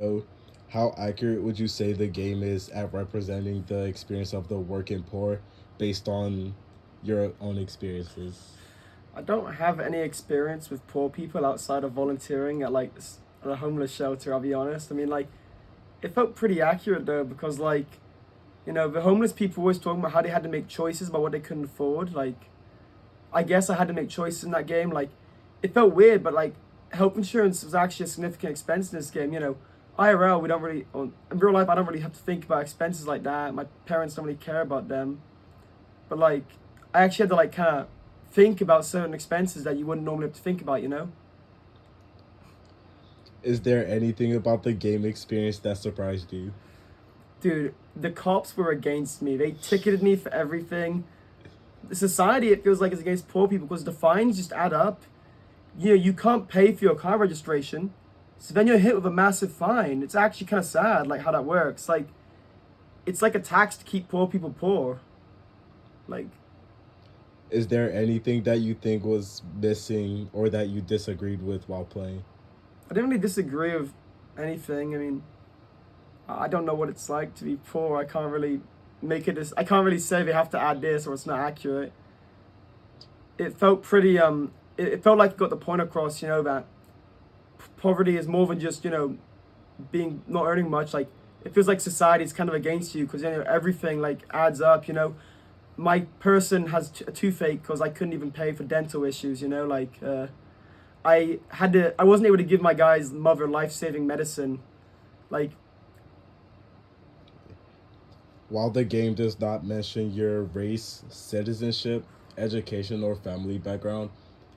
So, how accurate would you say the game is at representing the experience of the working poor based on your own experiences? I don't have any experience with poor people outside of volunteering at at a homeless shelter. I'll be honest. I mean, it felt pretty accurate though because the homeless people always talking about how they had to make choices about what they couldn't afford. I guess I had to make choices in that game. It felt weird, but health insurance was actually a significant expense in this game. IRL we don't really in real life I don't really have to think about expenses like that. My parents don't really care about them, but I actually had to kind of think about certain expenses that you wouldn't normally have to think about. Is there anything about the game experience that surprised you? Dude, the cops were against me. They ticketed me for everything. The society, it feels like, is against poor people because the fines just add up. You can't pay for your car registration, so then you're hit with a massive fine. It's actually kind of sad, how that works. It's like a tax to keep poor people poor. Like, Is there anything that you think was missing or that you disagreed with while playing? I didn't really disagree with anything. I mean, I don't know what it's like to be poor. I can't really make it this. I can't really say they have to add this or it's not accurate. It felt pretty. It felt like it got the point across. That poverty is more than just being not earning much. It feels like society is kind of against you because everything adds up. My person has a toothache because I couldn't even pay for dental issues. I wasn't able to give my guy's mother life-saving medicine. Like, While the game does not mention your race, citizenship, education, or family background,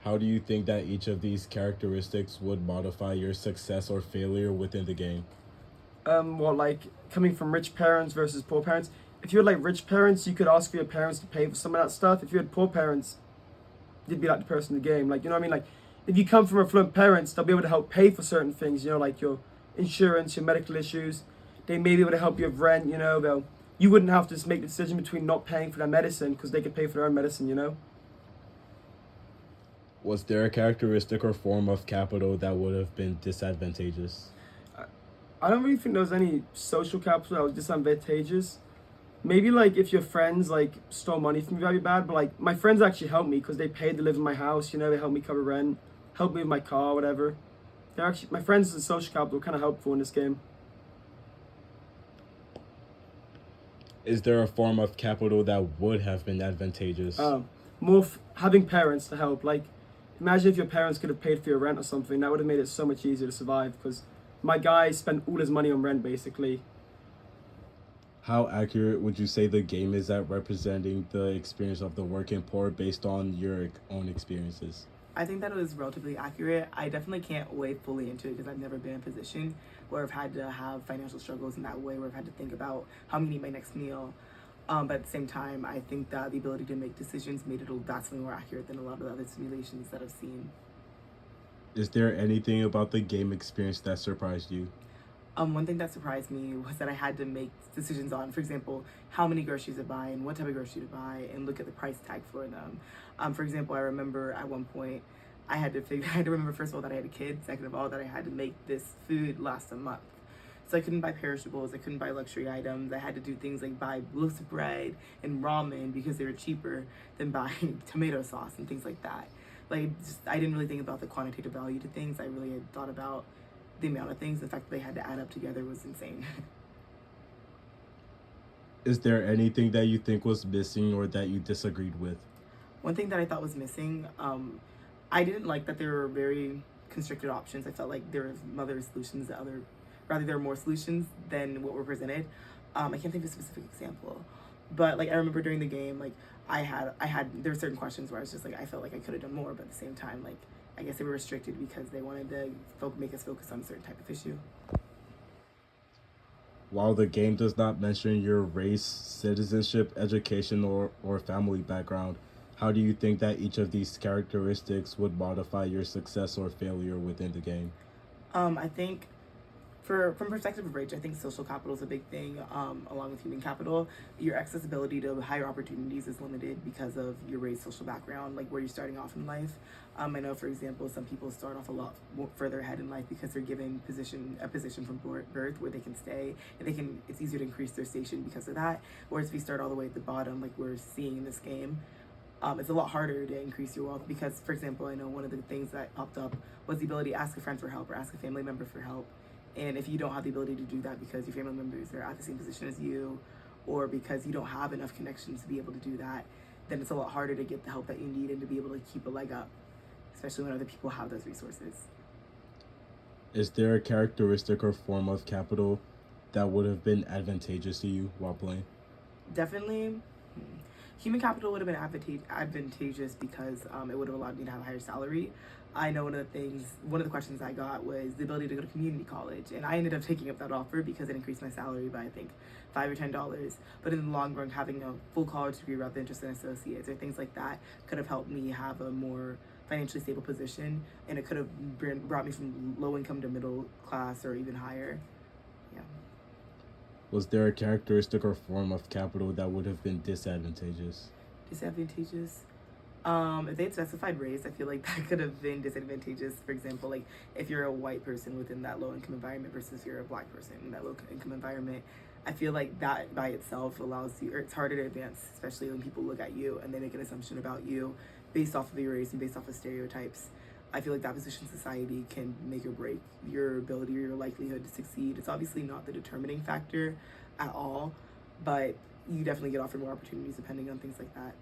how do you think that each of these characteristics would modify your success or failure within the game? coming from rich parents versus poor parents. If you had rich parents, you could ask for your parents to pay for some of that stuff. If you had poor parents, you'd be like the person in the game. You know what I mean? If you come from affluent parents, they'll be able to help pay for certain things. Like your insurance, your medical issues. They may be able to help you with rent. You wouldn't have to just make the decision between not paying for their medicine because they could pay for their own medicine. Was there a characteristic or form of capital that would have been disadvantageous? I, I don't really think there was any social capital that was disadvantageous. Maybe if your friends stole money from you, that'd be bad. But my friends actually helped me because they paid to live in my house. They helped me cover rent, helped me with my car, whatever. They're actually my friends in social capital were kind of helpful in this game. Is there a form of capital that would have been advantageous? Having parents to help. Imagine if your parents could have paid for your rent or something. That would have made it so much easier to survive. Because my guy spent all his money on rent basically. How accurate would you say the game is at representing the experience of the working poor based on your own experiences? I think that it was relatively accurate. I definitely can't wade fully into it because I've never been in a position where I've had to have financial struggles in that way, where I've had to think about how I'm gonna eat my next meal. But at the same time, I think that the ability to make decisions made it vastly more accurate than a lot of the other simulations that I've seen. Is there anything about the game experience that surprised you? One thing that surprised me was that I had to make decisions on, for example, how many groceries to buy and what type of grocery to buy, and look at the price tag for them. For example, I remember at one point I had to remember first of all that I had a kid, second of all that I had to make this food last a month. So I couldn't buy perishables, I couldn't buy luxury items. I had to do things like buy loaves of bread and ramen because they were cheaper than buying tomato sauce and things like that. I didn't really think about the quantitative value to things. I really had thought about the amount of things. The fact that they had to add up together was insane. Is there anything that you think was missing or that you disagreed with? One thing that I thought was missing, I didn't like that there were very constricted options. I felt like there was other solutions, rather there were more solutions than what were presented. I can't think of a specific example, but I remember during the game, there were certain questions where I was just I felt like I could have done more, but at the same time, I guess they were restricted because they wanted to make us focus on a certain type of issue. While the game does not mention your race, citizenship, education, or family background, how do you think that each of these characteristics would modify your success or failure within the game? I think From perspective of race, I think social capital is a big thing. Along with human capital, your accessibility to higher opportunities is limited because of your race, social background, like where you're starting off in life. I know, for example, some people start off a lot further ahead in life because they're given a position from birth where they can stay, and they can. It's easier to increase their station because of that. Whereas if you start all the way at the bottom, like we're seeing in this game, it's a lot harder to increase your wealth because, for example, I know one of the things that popped up was the ability to ask a friend for help or ask a family member for help. And if you don't have the ability to do that because your family members are at the same position as you, or because you don't have enough connections to be able to do that, then it's a lot harder to get the help that you need and to be able to keep a leg up, especially when other people have those resources. Is there a characteristic or form of capital that would have been advantageous to you while playing? Definitely, human capital would have been advantageous because it would have allowed me to have a higher salary. I know one of the questions I got was the ability to go to community college, and I ended up taking up that offer because it increased my salary by I think $5 or $10. But in the long run, having a full college degree rather than just an associate's or things like that could have helped me have a more financially stable position, and it could have brought me from low income to middle class or even higher. Yeah. Was there a characteristic or form of capital that would have been disadvantageous? Disadvantageous. If they had specified race, I feel like that could have been disadvantageous. For example, like if you're a white person within that low income environment versus you're a black person in that low income environment, I feel like that by itself allows you, or it's harder to advance, especially when people look at you and they make an assumption about you based off of your race and based off of stereotypes. I feel like that position in society can make or break your ability or your likelihood to succeed. It's obviously not the determining factor at all, but you definitely get offered more opportunities depending on things like that.